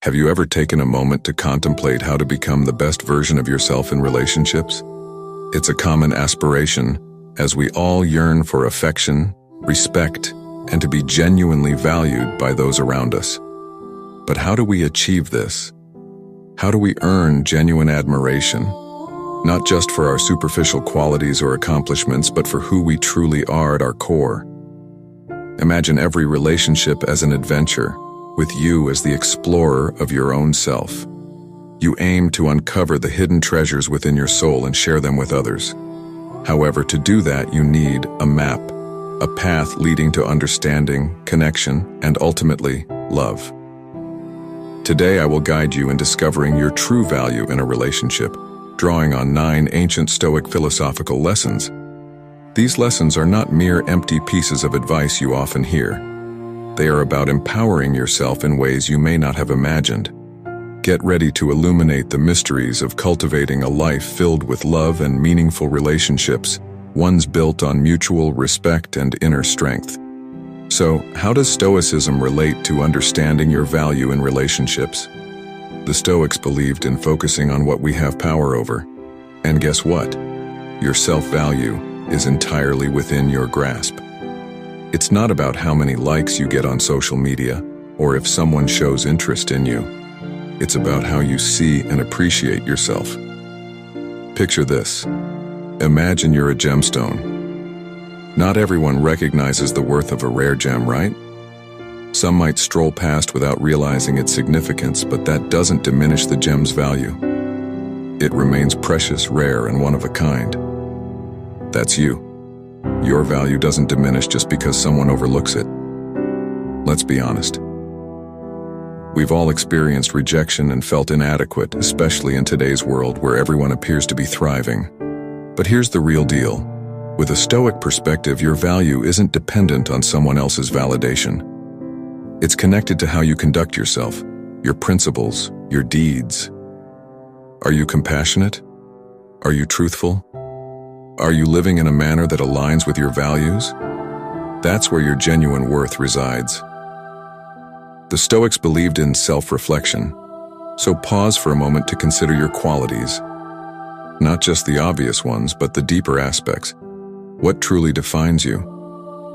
Have you ever taken a moment to contemplate how to become the best version of yourself in relationships? It's a common aspiration, as we all yearn for affection, respect, and to be genuinely valued by those around us. But how do we achieve this? How do we earn genuine admiration? Not just for our superficial qualities or accomplishments, but for who we truly are at our core. Imagine every relationship as an adventure, with you as the explorer of your own self. You aim to uncover the hidden treasures within your soul and share them with others. However, to do that, you need a map, a path leading to understanding, connection, and ultimately, love. Today, I will guide you in discovering your true value in a relationship, drawing on 9 ancient Stoic philosophical lessons. These lessons are not mere empty pieces of advice you often hear. They are about empowering yourself in ways you may not have imagined. Get ready to illuminate the mysteries of cultivating a life filled with love and meaningful relationships, ones built on mutual respect and inner strength. So, how does Stoicism relate to understanding your value in relationships? The Stoics believed in focusing on what we have power over. And guess what? Your self-value is entirely within your grasp. It's not about how many likes you get on social media or if someone shows interest in you. It's about how you see and appreciate yourself. Picture this. Imagine you're a gemstone. Not everyone recognizes the worth of a rare gem, right? Some might stroll past without realizing its significance, but that doesn't diminish the gem's value. It remains precious, rare, and one of a kind. That's you. Your value doesn't diminish just because someone overlooks it. Let's be honest. We've all experienced rejection and felt inadequate, especially in today's world where everyone appears to be thriving. But here's the real deal. With a Stoic perspective, your value isn't dependent on someone else's validation. It's connected to how you conduct yourself, your principles, your deeds. Are you compassionate? Are you truthful? Are you living in a manner that aligns with your values? That's where your genuine worth resides. The Stoics believed in self-reflection, so pause for a moment to consider your qualities. Not just the obvious ones, but the deeper aspects. What truly defines you?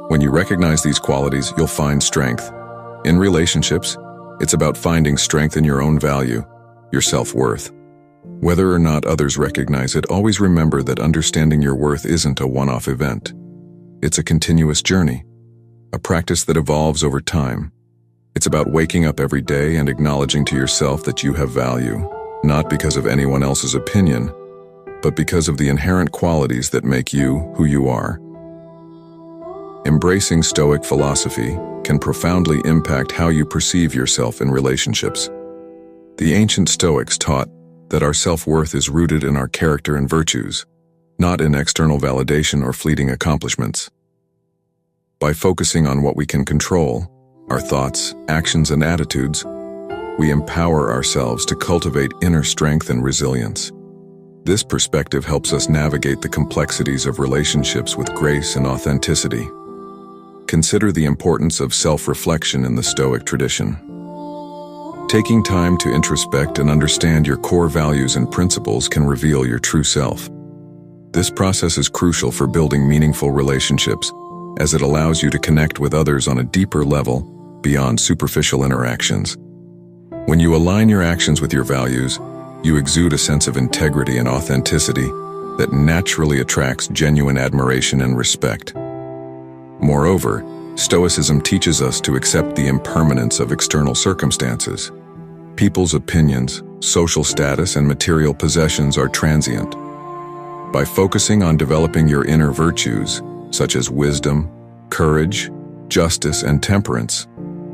When you recognize these qualities, you'll find strength. In relationships, it's about finding strength in your own value, your self-worth. Whether or not others recognize it, always remember that understanding your worth isn't a one-off event. It's a continuous journey, a practice that evolves over time. It's about waking up every day and acknowledging to yourself that you have value, not because of anyone else's opinion, but because of the inherent qualities that make you who you are. Embracing Stoic philosophy can profoundly impact how you perceive yourself in relationships. The ancient Stoics taught that our self-worth is rooted in our character and virtues, not in external validation or fleeting accomplishments. By focusing on what we can control, our thoughts, actions, and attitudes, we empower ourselves to cultivate inner strength and resilience. This perspective helps us navigate the complexities of relationships with grace and authenticity. Consider the importance of self-reflection in the Stoic tradition. Taking time to introspect and understand your core values and principles can reveal your true self. This process is crucial for building meaningful relationships, as it allows you to connect with others on a deeper level beyond superficial interactions. When you align your actions with your values, you exude a sense of integrity and authenticity that naturally attracts genuine admiration and respect. Moreover, Stoicism teaches us to accept the impermanence of external circumstances. People's opinions, social status, and material possessions are transient. By focusing on developing your inner virtues, such as wisdom, courage, justice, and temperance,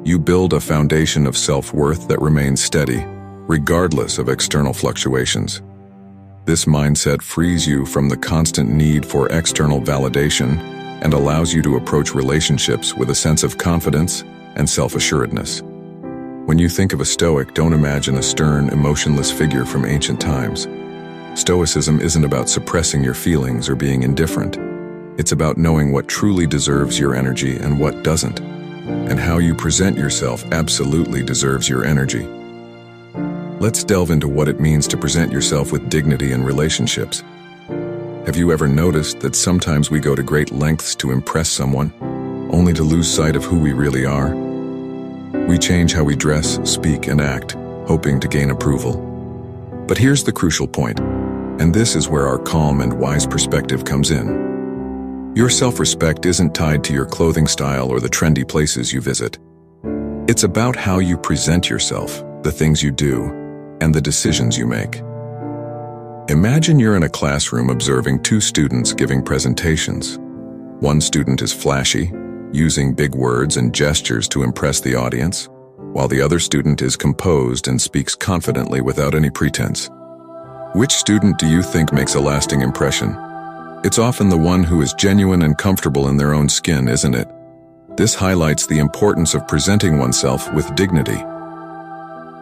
you build a foundation of self-worth that remains steady, regardless of external fluctuations. This mindset frees you from the constant need for external validation and allows you to approach relationships with a sense of confidence and self-assuredness. When you think of a Stoic, don't imagine a stern, emotionless figure from ancient times. Stoicism isn't about suppressing your feelings or being indifferent. It's about knowing what truly deserves your energy and what doesn't. And how you present yourself absolutely deserves your energy. Let's delve into what it means to present yourself with dignity in relationships. Have you ever noticed that sometimes we go to great lengths to impress someone, only to lose sight of who we really are? We change how we dress, speak, and act, hoping to gain approval. But here's the crucial point, and this is where our calm and wise perspective comes in. Your self-respect isn't tied to your clothing style or the trendy places you visit. It's about how you present yourself, the things you do, and the decisions you make. Imagine you're in a classroom observing two students giving presentations. One student is flashy, using big words and gestures to impress the audience, while the other student is composed and speaks confidently without any pretense. Which student do you think makes a lasting impression? It's often the one who is genuine and comfortable in their own skin, isn't it? This highlights the importance of presenting oneself with dignity.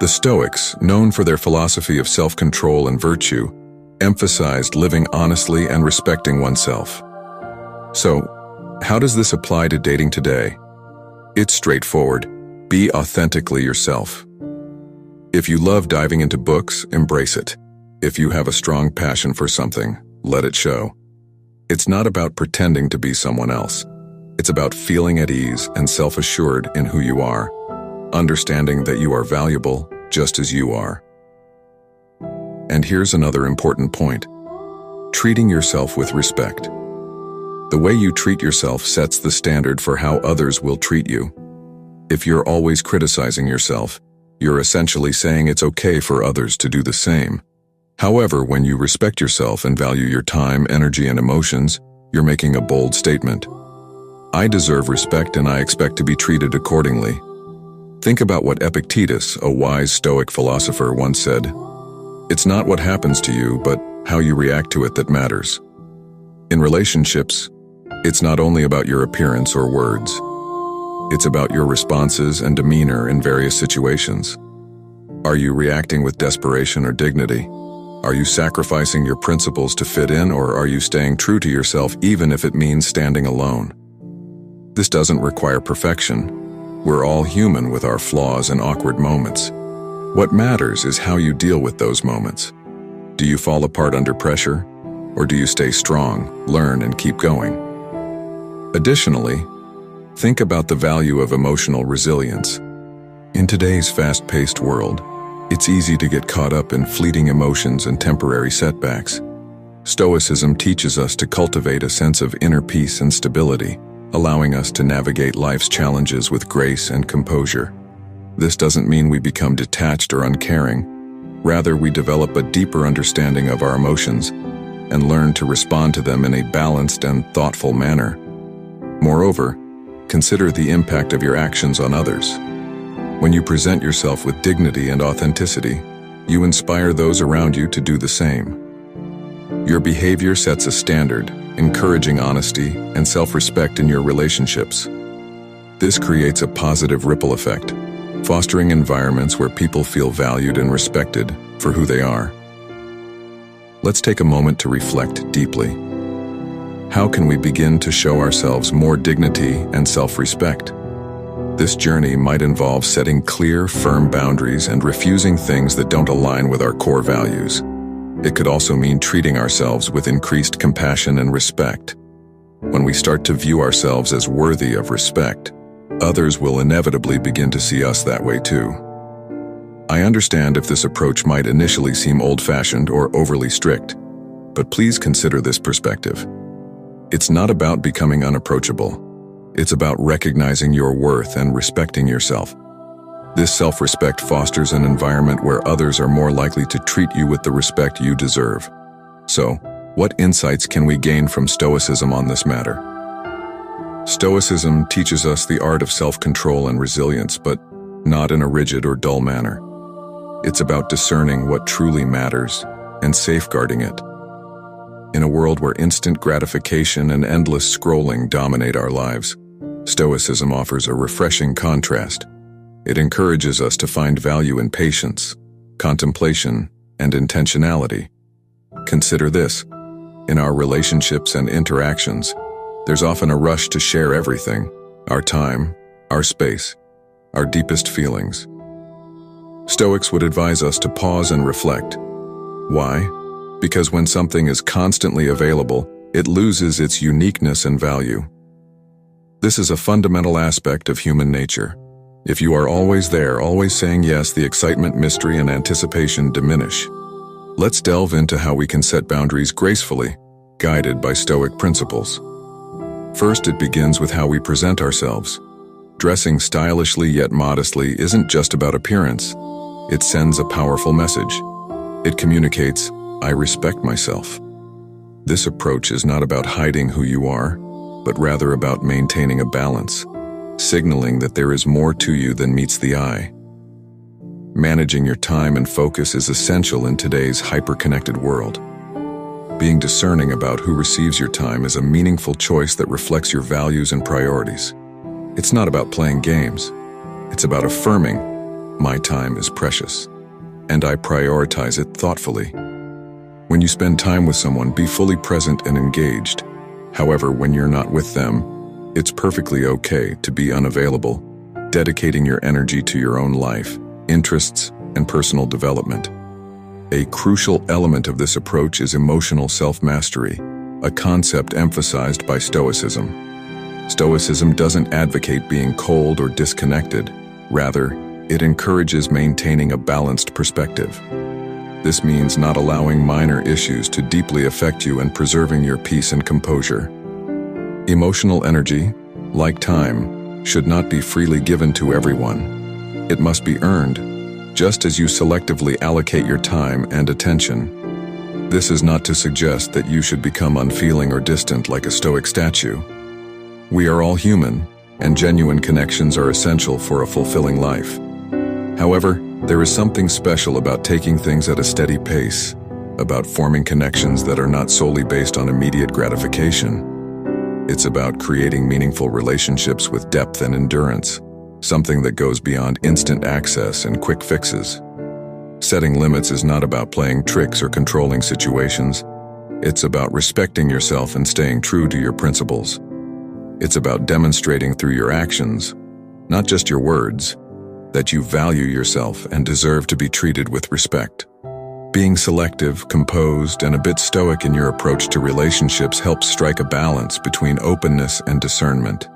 The Stoics, known for their philosophy of self-control and virtue, emphasized living honestly and respecting oneself. So, how does this apply to dating today? It's straightforward. Be authentically yourself. If you love diving into books, embrace it. If you have a strong passion for something, let it show. It's not about pretending to be someone else. It's about feeling at ease and self-assured in who you are, understanding that you are valuable just as you are. And here's another important point. Treating yourself with respect. The way you treat yourself sets the standard for how others will treat you. If you're always criticizing yourself, you're essentially saying it's okay for others to do the same. However, when you respect yourself and value your time, energy, and emotions, you're making a bold statement. I deserve respect and I expect to be treated accordingly. Think about what Epictetus, a wise Stoic philosopher, once said. It's not what happens to you, but how you react to it that matters. In relationships, it's not only about your appearance or words. It's about your responses and demeanor in various situations. Are you reacting with desperation or dignity? Are you sacrificing your principles to fit in, or are you staying true to yourself even if it means standing alone? This doesn't require perfection. We're all human with our flaws and awkward moments. What matters is how you deal with those moments. Do you fall apart under pressure, or do you stay strong, learn, and keep going? Additionally, think about the value of emotional resilience. In today's fast-paced world, it's easy to get caught up in fleeting emotions and temporary setbacks. Stoicism teaches us to cultivate a sense of inner peace and stability, allowing us to navigate life's challenges with grace and composure. This doesn't mean we become detached or uncaring. Rather, we develop a deeper understanding of our emotions and learn to respond to them in a balanced and thoughtful manner. Moreover, consider the impact of your actions on others. When you present yourself with dignity and authenticity, you inspire those around you to do the same. Your behavior sets a standard, encouraging honesty and self-respect in your relationships. This creates a positive ripple effect, fostering environments where people feel valued and respected for who they are. Let's take a moment to reflect deeply. How can we begin to show ourselves more dignity and self-respect? This journey might involve setting clear, firm boundaries and refusing things that don't align with our core values. It could also mean treating ourselves with increased compassion and respect. When we start to view ourselves as worthy of respect, others will inevitably begin to see us that way too. I understand if this approach might initially seem old-fashioned or overly strict, but please consider this perspective. It's not about becoming unapproachable. It's about recognizing your worth and respecting yourself. This self-respect fosters an environment where others are more likely to treat you with the respect you deserve. So, what insights can we gain from Stoicism on this matter? Stoicism teaches us the art of self-control and resilience, but not in a rigid or dull manner. It's about discerning what truly matters and safeguarding it. In a world where instant gratification and endless scrolling dominate our lives, Stoicism offers a refreshing contrast. It encourages us to find value in patience, contemplation, and intentionality. Consider this. In our relationships and interactions, there's often a rush to share everything: our time, our space, our deepest feelings. Stoics would advise us to pause and reflect. Why? Because when something is constantly available, it loses its uniqueness and value. This is a fundamental aspect of human nature. If you are always there, always saying yes, the excitement, mystery, and anticipation diminish. Let's delve into how we can set boundaries gracefully, guided by Stoic principles. First, it begins with how we present ourselves. Dressing stylishly yet modestly isn't just about appearance. It sends a powerful message. It communicates, I respect myself. This approach is not about hiding who you are, but rather about maintaining a balance, signaling that there is more to you than meets the eye. Managing your time and focus is essential in today's hyper-connected world. Being discerning about who receives your time is a meaningful choice that reflects your values and priorities. It's not about playing games. It's about affirming, my time is precious, and I prioritize it thoughtfully. When you spend time with someone, be fully present and engaged. However, when you're not with them, it's perfectly okay to be unavailable, dedicating your energy to your own life, interests, and personal development. A crucial element of this approach is emotional self-mastery, a concept emphasized by Stoicism. Stoicism doesn't advocate being cold or disconnected. Rather, it encourages maintaining a balanced perspective. This means not allowing minor issues to deeply affect you and preserving your peace and composure. Emotional energy, like time, should not be freely given to everyone. It must be earned, just as you selectively allocate your time and attention. This is not to suggest that you should become unfeeling or distant like a Stoic statue. We are all human, and genuine connections are essential for a fulfilling life. However, there is something special about taking things at a steady pace, about forming connections that are not solely based on immediate gratification. It's about creating meaningful relationships with depth and endurance, something that goes beyond instant access and quick fixes. Setting limits is not about playing tricks or controlling situations. It's about respecting yourself and staying true to your principles. It's about demonstrating through your actions, not just your words, that you value yourself and deserve to be treated with respect. Being selective, composed, and a bit stoic in your approach to relationships helps strike a balance between openness and discernment,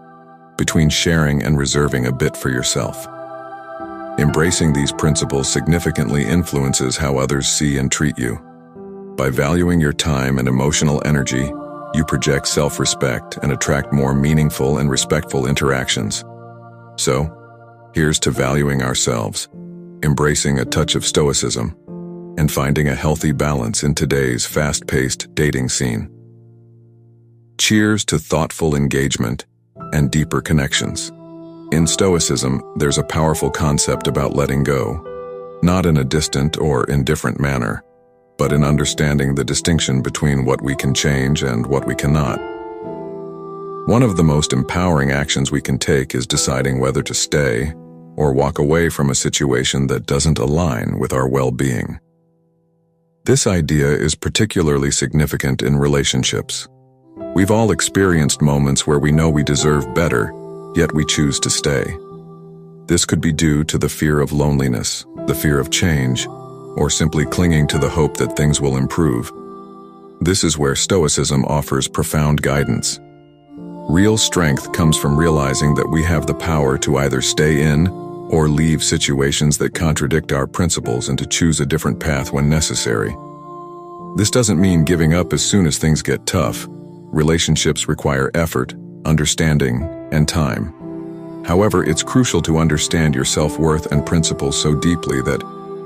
between sharing and reserving a bit for yourself. Embracing these principles significantly influences how others see and treat you. By valuing your time and emotional energy, you project self-respect and attract more meaningful and respectful interactions. So, here's to valuing ourselves, embracing a touch of Stoicism, and finding a healthy balance in today's fast-paced dating scene. Cheers to thoughtful engagement and deeper connections. In Stoicism, there's a powerful concept about letting go, not in a distant or indifferent manner, but in understanding the distinction between what we can change and what we cannot. One of the most empowering actions we can take is deciding whether to stay or walk away from a situation that doesn't align with our well-being. This idea is particularly significant in relationships. We've all experienced moments where we know we deserve better, yet we choose to stay. This could be due to the fear of loneliness, the fear of change, or simply clinging to the hope that things will improve. This is where Stoicism offers profound guidance. Real strength comes from realizing that we have the power to either stay in or leave situations that contradict our principles and to choose a different path when necessary. This doesn't mean giving up as soon as things get tough. Relationships require effort, understanding, and time. However, it's crucial to understand your self-worth and principles so deeply that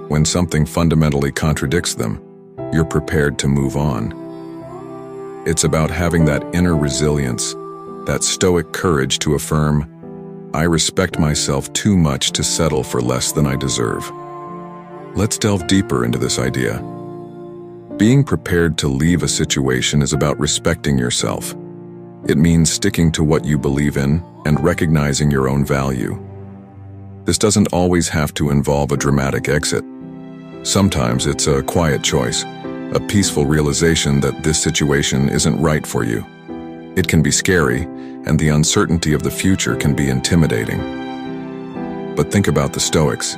when something fundamentally contradicts them, you're prepared to move on. It's about having that inner resilience, that stoic courage to affirm, I respect myself too much to settle for less than I deserve. Let's delve deeper into this idea. Being prepared to leave a situation is about respecting yourself. It means sticking to what you believe in and recognizing your own value. This doesn't always have to involve a dramatic exit. Sometimes it's a quiet choice, a peaceful realization that this situation isn't right for you. It can be scary, and the uncertainty of the future can be intimidating. But think about the Stoics.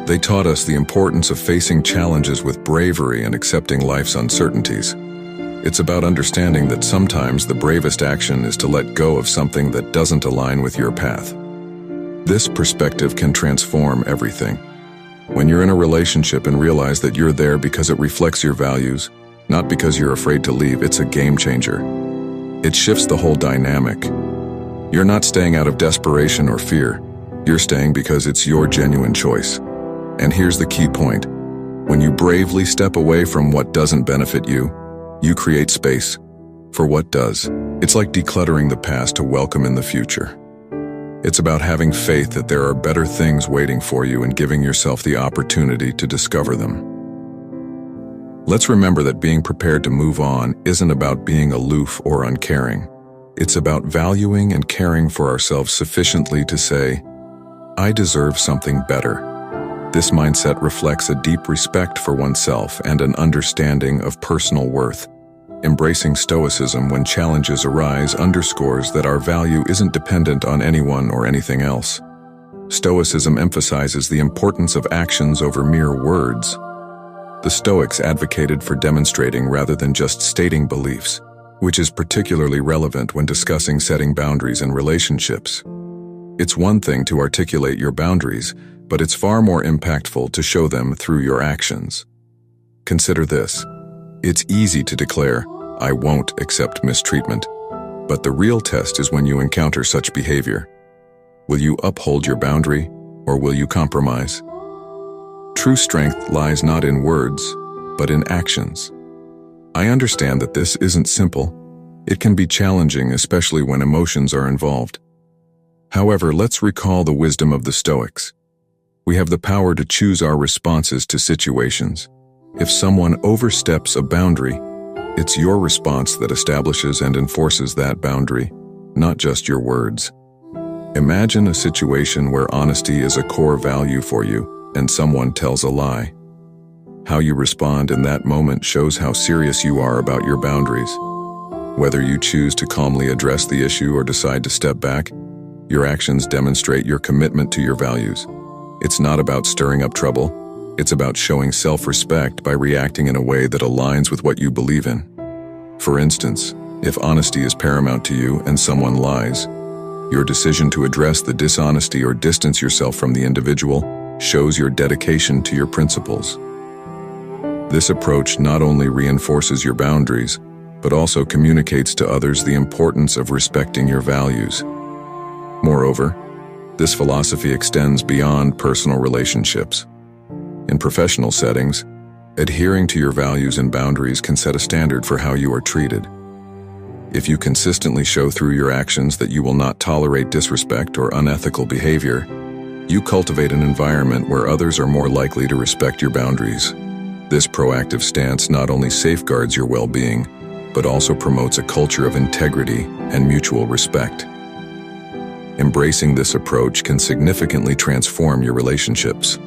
They taught us the importance of facing challenges with bravery and accepting life's uncertainties. It's about understanding that sometimes the bravest action is to let go of something that doesn't align with your path. This perspective can transform everything. When you're in a relationship and realize that you're there because it reflects your values, not because you're afraid to leave, it's a game changer. It shifts the whole dynamic. You're not staying out of desperation or fear. You're staying because it's your genuine choice. And here's the key point. When you bravely step away from what doesn't benefit you, you create space for what does. It's like decluttering the past to welcome in the future. It's about having faith that there are better things waiting for you and giving yourself the opportunity to discover them. Let's remember that being prepared to move on isn't about being aloof or uncaring. It's about valuing and caring for ourselves sufficiently to say, I deserve something better. This mindset reflects a deep respect for oneself and an understanding of personal worth. Embracing Stoicism when challenges arise underscores that our value isn't dependent on anyone or anything else. Stoicism emphasizes the importance of actions over mere words. The Stoics advocated for demonstrating rather than just stating beliefs, which is particularly relevant when discussing setting boundaries in relationships. It's one thing to articulate your boundaries, but it's far more impactful to show them through your actions. Consider this. It's easy to declare, I won't accept mistreatment, but the real test is when you encounter such behavior. Will you uphold your boundary, or will you compromise? True strength lies not in words, but in actions. I understand that this isn't simple. It can be challenging, especially when emotions are involved. However, let's recall the wisdom of the Stoics. We have the power to choose our responses to situations. If someone oversteps a boundary, it's your response that establishes and enforces that boundary, not just your words. Imagine a situation where honesty is a core value for you and someone tells a lie. How you respond in that moment shows how serious you are about your boundaries. Whether you choose to calmly address the issue or decide to step back, your actions demonstrate your commitment to your values. It's not about stirring up trouble. It's about showing self-respect by reacting in a way that aligns with what you believe in. For instance, if honesty is paramount to you and someone lies, your decision to address the dishonesty or distance yourself from the individual shows your dedication to your principles. This approach not only reinforces your boundaries, but also communicates to others the importance of respecting your values. Moreover, this philosophy extends beyond personal relationships. In professional settings, adhering to your values and boundaries can set a standard for how you are treated. If you consistently show through your actions that you will not tolerate disrespect or unethical behavior, you cultivate an environment where others are more likely to respect your boundaries. This proactive stance not only safeguards your well-being, but also promotes a culture of integrity and mutual respect. Embracing this approach can significantly transform your relationships.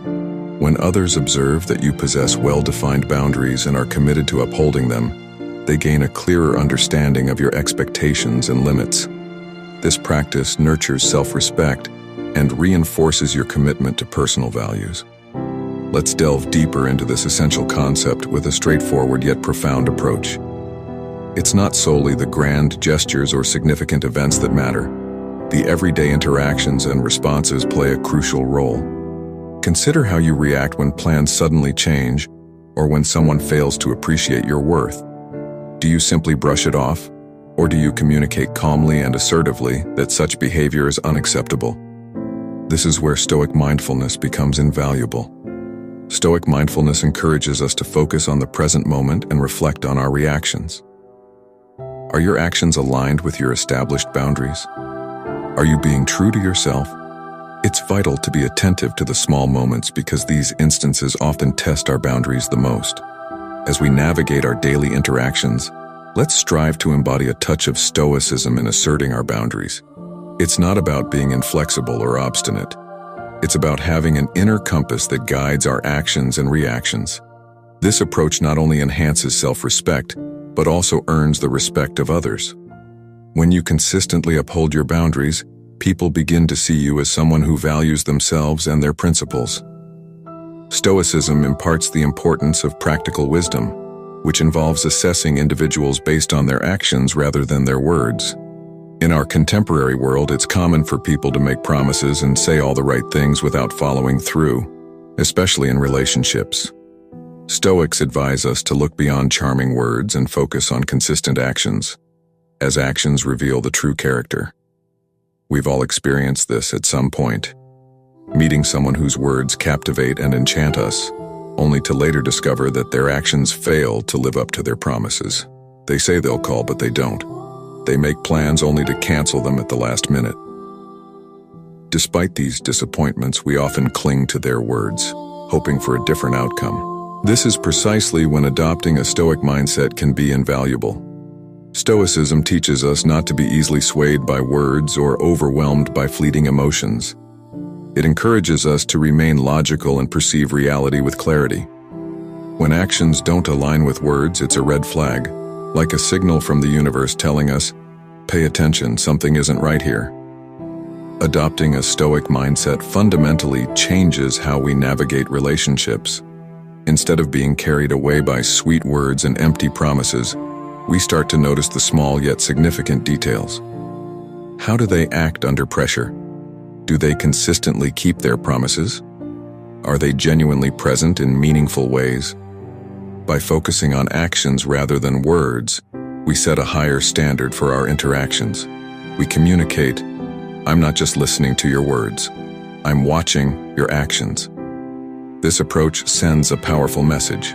When others observe that you possess well-defined boundaries and are committed to upholding them, they gain a clearer understanding of your expectations and limits. This practice nurtures self-respect and reinforces your commitment to personal values. Let's delve deeper into this essential concept with a straightforward yet profound approach. It's not solely the grand gestures or significant events that matter. The everyday interactions and responses play a crucial role. Consider how you react when plans suddenly change or when someone fails to appreciate your worth. Do you simply brush it off, or do you communicate calmly and assertively that such behavior is unacceptable? This is where Stoic mindfulness becomes invaluable. Stoic mindfulness encourages us to focus on the present moment and reflect on our reactions. Are your actions aligned with your established boundaries? Are you being true to yourself? It's vital to be attentive to the small moments because these instances often test our boundaries the most. As we navigate our daily interactions, let's strive to embody a touch of stoicism in asserting our boundaries. It's not about being inflexible or obstinate. It's about having an inner compass that guides our actions and reactions. This approach not only enhances self-respect, but also earns the respect of others. When you consistently uphold your boundaries, people begin to see you as someone who values themselves and their principles. Stoicism imparts the importance of practical wisdom, which involves assessing individuals based on their actions rather than their words. In our contemporary world, it's common for people to make promises and say all the right things without following through, especially in relationships. Stoics advise us to look beyond charming words and focus on consistent actions, as actions reveal the true character. We've all experienced this at some point, meeting someone whose words captivate and enchant us, only to later discover that their actions fail to live up to their promises. They say they'll call, but they don't. They make plans only to cancel them at the last minute. Despite these disappointments, we often cling to their words, hoping for a different outcome. This is precisely when adopting a Stoic mindset can be invaluable. Stoicism teaches us not to be easily swayed by words or overwhelmed by fleeting emotions. It encourages us to remain logical and perceive reality with clarity. When actions don't align with words, it's a red flag, like a signal from the universe telling us, "Pay attention, something isn't right here." Adopting a Stoic mindset fundamentally changes how we navigate relationships. Instead of being carried away by sweet words and empty promises, we start to notice the small yet significant details. How do they act under pressure? Do they consistently keep their promises? Are they genuinely present in meaningful ways? By focusing on actions rather than words, we set a higher standard for our interactions. We communicate, "I'm not just listening to your words. I'm watching your actions." This approach sends a powerful message.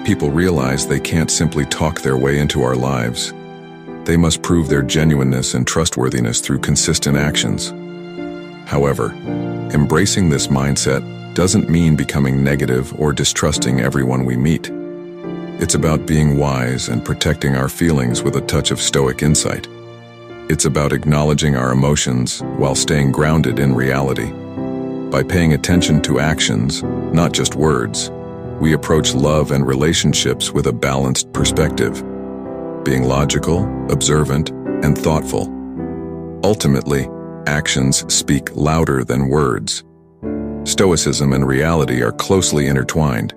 People realize they can't simply talk their way into our lives. They must prove their genuineness and trustworthiness through consistent actions. However, embracing this mindset doesn't mean becoming negative or distrusting everyone we meet. It's about being wise and protecting our feelings with a touch of Stoic insight. It's about acknowledging our emotions while staying grounded in reality. By paying attention to actions, not just words, we approach love and relationships with a balanced perspective, being logical, observant, and thoughtful. Ultimately, actions speak louder than words. Stoicism and reality are closely intertwined.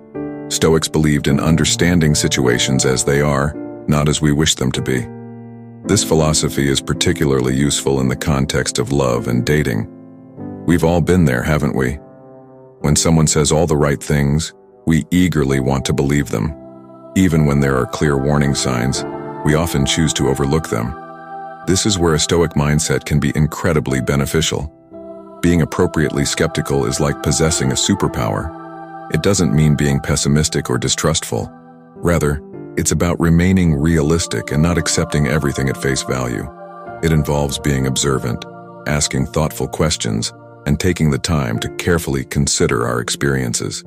Stoics believed in understanding situations as they are, not as we wish them to be. This philosophy is particularly useful in the context of love and dating. We've all been there, haven't we? When someone says all the right things, we eagerly want to believe them. Even when there are clear warning signs, we often choose to overlook them. This is where a Stoic mindset can be incredibly beneficial. Being appropriately skeptical is like possessing a superpower. It doesn't mean being pessimistic or distrustful. Rather, it's about remaining realistic and not accepting everything at face value. It involves being observant, asking thoughtful questions, and taking the time to carefully consider our experiences.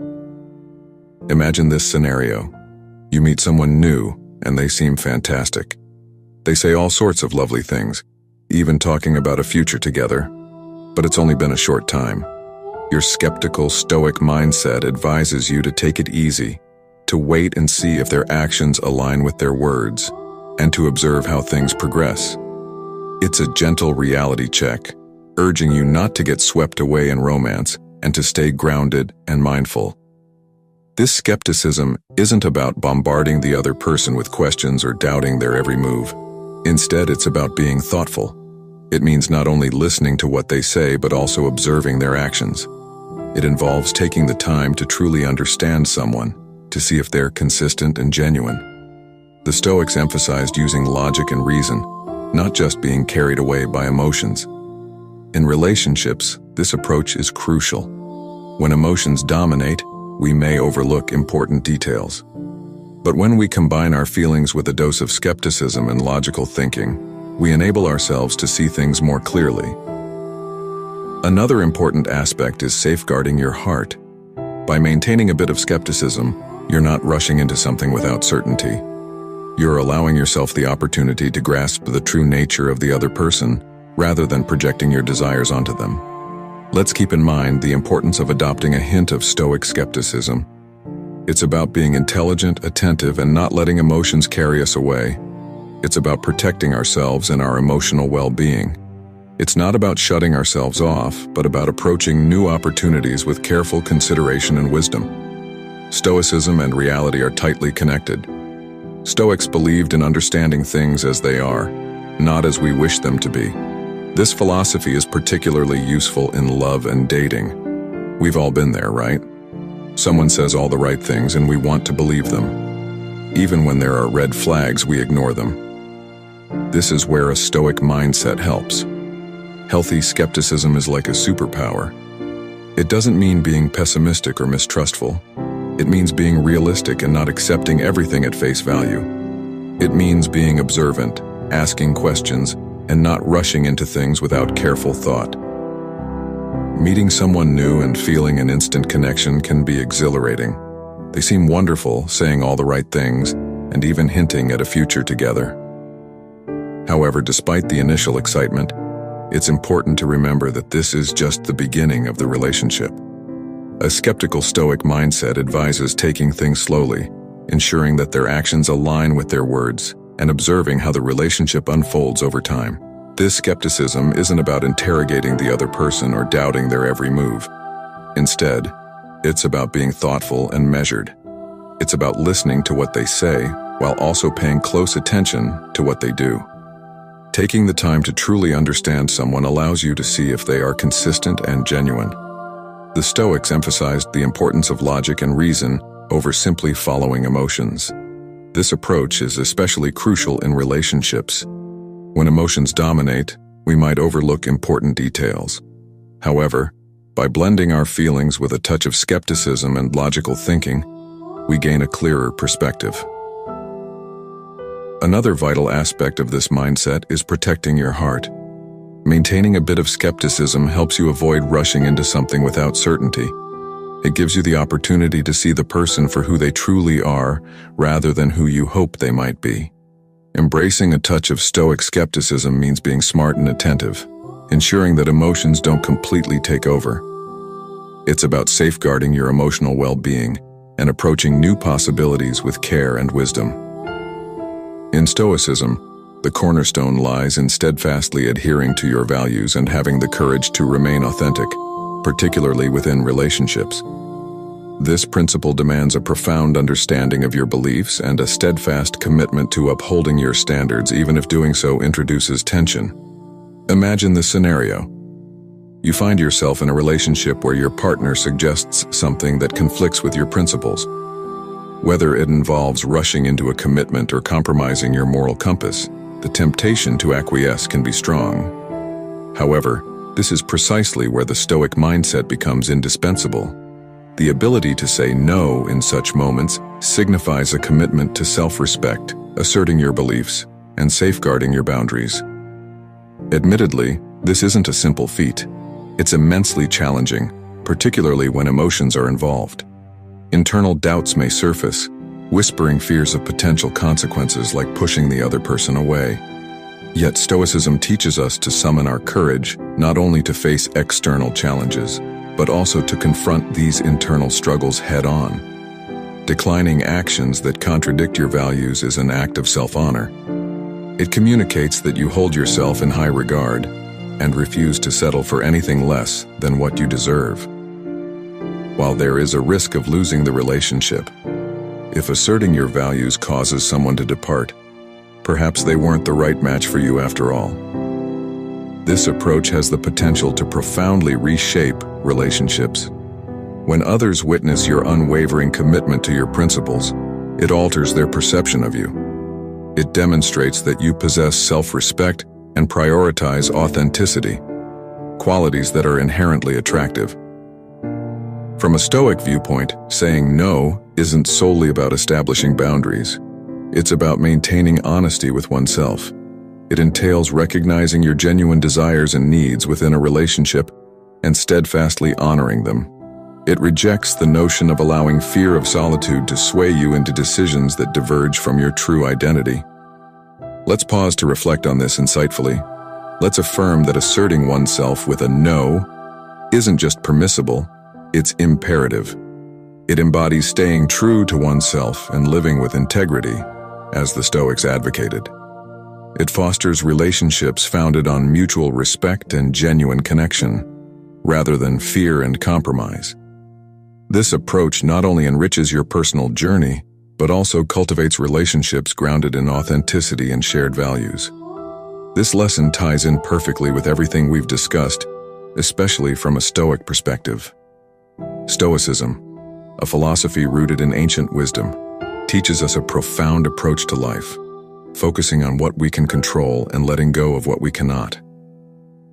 Imagine this scenario. You meet someone new, and they seem fantastic. They say all sorts of lovely things, even talking about a future together. But it's only been a short time. Your skeptical, Stoic mindset advises you to take it easy, to wait and see if their actions align with their words, and to observe how things progress. It's a gentle reality check, urging you not to get swept away in romance and to stay grounded and mindful. This skepticism isn't about bombarding the other person with questions or doubting their every move. Instead, it's about being thoughtful. It means not only listening to what they say, but also observing their actions. It involves taking the time to truly understand someone, to see if they're consistent and genuine. The Stoics emphasized using logic and reason, not just being carried away by emotions. In relationships, this approach is crucial. When emotions dominate, we may overlook important details. But when we combine our feelings with a dose of skepticism and logical thinking, we enable ourselves to see things more clearly. Another important aspect is safeguarding your heart. By maintaining a bit of skepticism, you're not rushing into something without certainty. You're allowing yourself the opportunity to grasp the true nature of the other person, rather than projecting your desires onto them. Let's keep in mind the importance of adopting a hint of Stoic skepticism. It's about being intelligent, attentive, and not letting emotions carry us away. It's about protecting ourselves and our emotional well-being. It's not about shutting ourselves off, but about approaching new opportunities with careful consideration and wisdom. Stoicism and reality are tightly connected. Stoics believed in understanding things as they are, not as we wish them to be. This philosophy is particularly useful in love and dating. We've all been there, right? Someone says all the right things and we want to believe them. Even when there are red flags, we ignore them. This is where a Stoic mindset helps. Healthy skepticism is like a superpower. It doesn't mean being pessimistic or mistrustful. It means being realistic and not accepting everything at face value. It means being observant, asking questions, and not rushing into things without careful thought. Meeting someone new and feeling an instant connection can be exhilarating. They seem wonderful, saying all the right things, and even hinting at a future together. However, despite the initial excitement, it's important to remember that this is just the beginning of the relationship. A skeptical Stoic mindset advises taking things slowly, ensuring that their actions align with their words, and observing how the relationship unfolds over time. This skepticism isn't about interrogating the other person or doubting their every move. Instead, it's about being thoughtful and measured. It's about listening to what they say while also paying close attention to what they do. Taking the time to truly understand someone allows you to see if they are consistent and genuine. The Stoics emphasized the importance of logic and reason over simply following emotions. This approach is especially crucial in relationships. When emotions dominate, we might overlook important details. However, by blending our feelings with a touch of skepticism and logical thinking, we gain a clearer perspective. Another vital aspect of this mindset is protecting your heart. Maintaining a bit of skepticism helps you avoid rushing into something without certainty. It gives you the opportunity to see the person for who they truly are, rather than who you hope they might be. Embracing a touch of Stoic skepticism means being smart and attentive, ensuring that emotions don't completely take over. It's about safeguarding your emotional well-being and approaching new possibilities with care and wisdom. In Stoicism, the cornerstone lies in steadfastly adhering to your values and having the courage to remain authentic, particularly within relationships. This principle demands a profound understanding of your beliefs and a steadfast commitment to upholding your standards, even if doing so introduces tension. Imagine this scenario. You find yourself in a relationship where your partner suggests something that conflicts with your principles. Whether it involves rushing into a commitment or compromising your moral compass, the temptation to acquiesce can be strong. However, this is precisely where the Stoic mindset becomes indispensable. The ability to say no in such moments signifies a commitment to self-respect, asserting your beliefs, and safeguarding your boundaries. Admittedly, this isn't a simple feat. It's immensely challenging, particularly when emotions are involved. Internal doubts may surface, whispering fears of potential consequences like pushing the other person away. Yet Stoicism teaches us to summon our courage not only to face external challenges, but also to confront these internal struggles head-on. Declining actions that contradict your values is an act of self-honor. It communicates that you hold yourself in high regard and refuse to settle for anything less than what you deserve. While there is a risk of losing the relationship, if asserting your values causes someone to depart, perhaps they weren't the right match for you after all. This approach has the potential to profoundly reshape relationships. When others witness your unwavering commitment to your principles, it alters their perception of you. It demonstrates that you possess self-respect and prioritize authenticity, qualities that are inherently attractive. From a Stoic viewpoint, saying no isn't solely about establishing boundaries. It's about maintaining honesty with oneself. It entails recognizing your genuine desires and needs within a relationship and steadfastly honoring them. It rejects the notion of allowing fear of solitude to sway you into decisions that diverge from your true identity. Let's pause to reflect on this insightfully. Let's affirm that asserting oneself with a no isn't just permissible, it's imperative. It embodies staying true to oneself and living with integrity, as the Stoics advocated. It fosters relationships founded on mutual respect and genuine connection, rather than fear and compromise. This approach not only enriches your personal journey, but also cultivates relationships grounded in authenticity and shared values. This lesson ties in perfectly with everything we've discussed, especially from a Stoic perspective. Stoicism, a philosophy rooted in ancient wisdom, teaches us a profound approach to life, focusing on what we can control and letting go of what we cannot.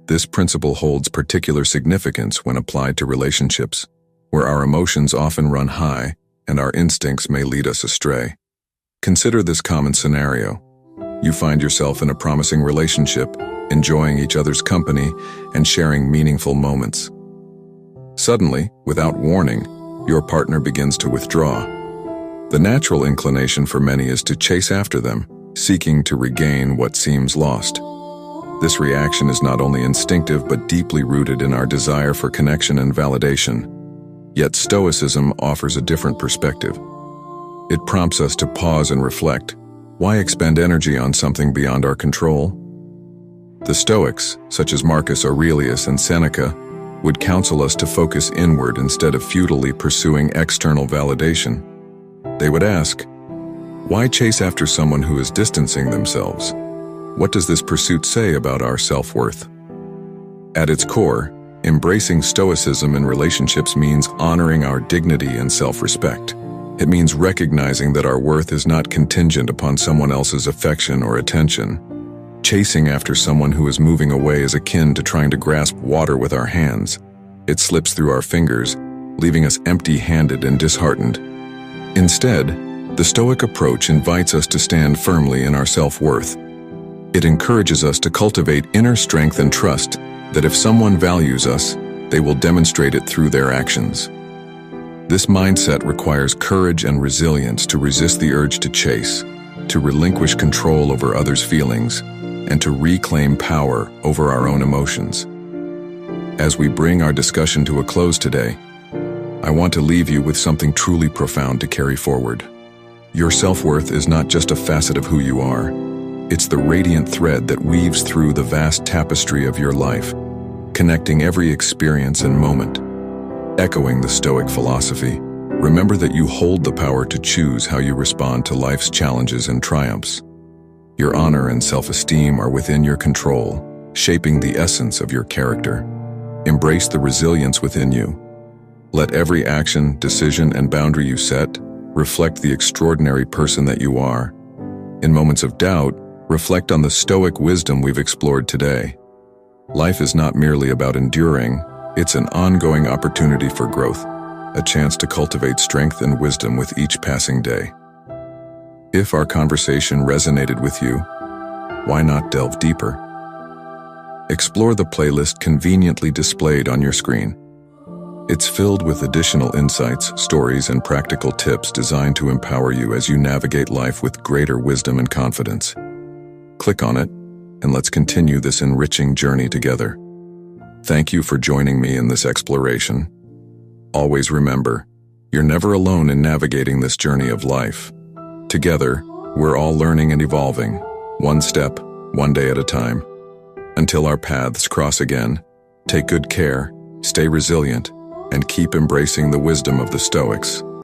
This principle holds particular significance when applied to relationships, where our emotions often run high and our instincts may lead us astray. Consider this common scenario. You find yourself in a promising relationship, enjoying each other's company and sharing meaningful moments. Suddenly, without warning, your partner begins to withdraw. The natural inclination for many is to chase after them, seeking to regain what seems lost. This reaction is not only instinctive but deeply rooted in our desire for connection and validation. Yet Stoicism offers a different perspective. It prompts us to pause and reflect. Why expend energy on something beyond our control? The Stoics, such as Marcus Aurelius and Seneca, would counsel us to focus inward instead of futilely pursuing external validation. They would ask, why chase after someone who is distancing themselves? What does this pursuit say about our self-worth? At its core, embracing Stoicism in relationships means honoring our dignity and self-respect. It means recognizing that our worth is not contingent upon someone else's affection or attention. Chasing after someone who is moving away is akin to trying to grasp water with our hands. It slips through our fingers, leaving us empty-handed and disheartened. Instead, the Stoic approach invites us to stand firmly in our self-worth. It encourages us to cultivate inner strength and trust that if someone values us, they will demonstrate it through their actions. This mindset requires courage and resilience to resist the urge to chase, to relinquish control over others' feelings, and to reclaim power over our own emotions. As we bring our discussion to a close today, I want to leave you with something truly profound to carry forward. Your self-worth is not just a facet of who you are. It's the radiant thread that weaves through the vast tapestry of your life, connecting every experience and moment. Echoing the Stoic philosophy, remember that you hold the power to choose how you respond to life's challenges and triumphs. Your honor and self-esteem are within your control, shaping the essence of your character. Embrace the resilience within you. Let every action, decision, and boundary you set reflect the extraordinary person that you are. In moments of doubt, reflect on the Stoic wisdom we've explored today. Life is not merely about enduring, it's an ongoing opportunity for growth, a chance to cultivate strength and wisdom with each passing day. If our conversation resonated with you, why not delve deeper? Explore the playlist conveniently displayed on your screen. It's filled with additional insights, stories, and practical tips designed to empower you as you navigate life with greater wisdom and confidence. Click on it, and let's continue this enriching journey together. Thank you for joining me in this exploration. Always remember, you're never alone in navigating this journey of life. Together, we're all learning and evolving, one step, one day at a time. Until our paths cross again, take good care, stay resilient, and keep embracing the wisdom of the Stoics.